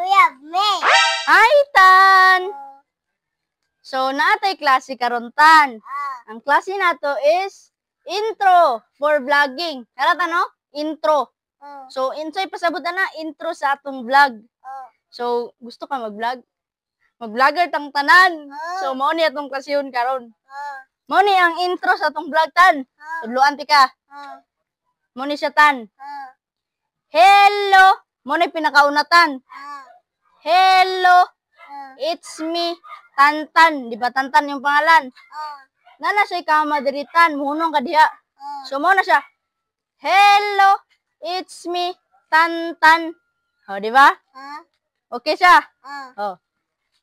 uyab me. Hi, Tan! So, naatay klase karon Tan. Ang klase nato is intro for vlogging. Karata, no? Intro. So, insay pasabot na intro sa atong vlog. So, gusto ka mag-vlog? Mag-vlogger tang tanan. So, mao ni atong klase yun karon. Mao ni ang intro sa atong vlog, Tan. Tudloan ti ka. Mao ni siya, Tan. Hello! Mao ni pinakauna, Tan. Hello! It's me, Tantan. Di ba Tantan yung pangalan? Nana siya kamadiritan. Muhunong ka diha. So, mao na siya. Hello! It's me, Tantan. O, di ba? Okay siya? O.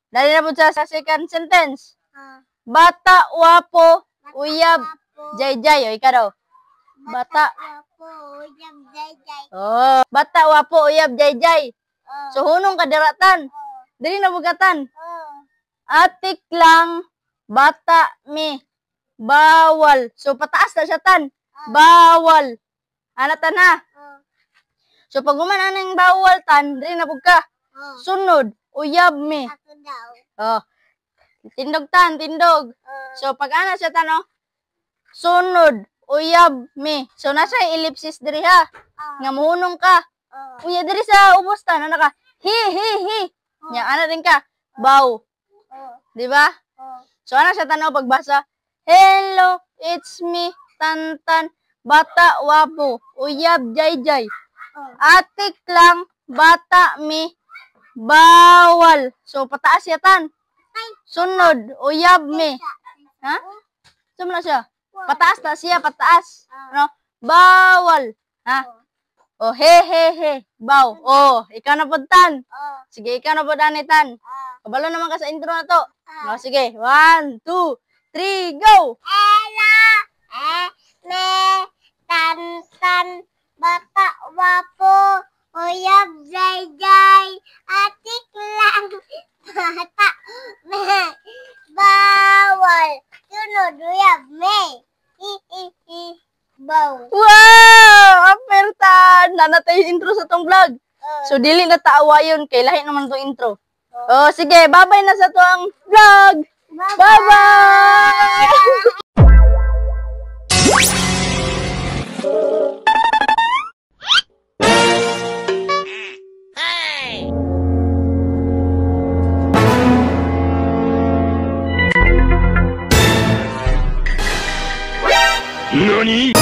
Dali na po sa second sentence. Bata, wapo, uyab, jay-jay. O, ika daw. Bata. Uyab jay-jay. Oh, bata, wapo, uyab, jay-jay. So, hunong kadiratan. Dali na bugatan. Atik lang, bata, mi, bawal. So, pataas na siya, Tan. Bawal. Anatan na. So, pag umana ng bawal, Tan, dali na bugka. Sunod, uyab, mi. Ako daw. Oh, tindog, Tan, tindog. So, pag ana siya, Tan, oh. Sunod, uyab, mi. So, nasa ellipsis diri ha. Nga muhunong ka. Unya diri sa ubos, Tan, ano ka? Hi. Nya, ana din ka. Baw. Di ba? So, ano siya tanaw pagbasa? Hello, it's me, Tantan, bata, wapo, uyab, jay-jay. Atik lang, bata, mi, bawal. So, pataas siya, Tan. Sunod, uyab, mi. Ha? Saan na siya? Pataas na siya, pataas. Ano? Bawal. Ha? Oh, he. Baw. Oh, ikaw na po, Tan. Sige, ikaw na po, Tan. Kabalo naman ka sa intro na to. Oh, sige. 1, 2, 3, go! Hello, me, Tantan, bata, wapo, uyab, jay-jay, atik lang, bata, me, bawal, sunod, uyab, me, baw. Wow! Apertan! Nanatay yung intro sa tong vlog. So, dili na taawa yun. Kay lahi naman itong intro. Oh, sige. Bye-bye na sa to ang vlog! Bye-bye! NANI?!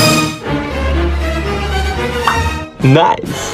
Nice!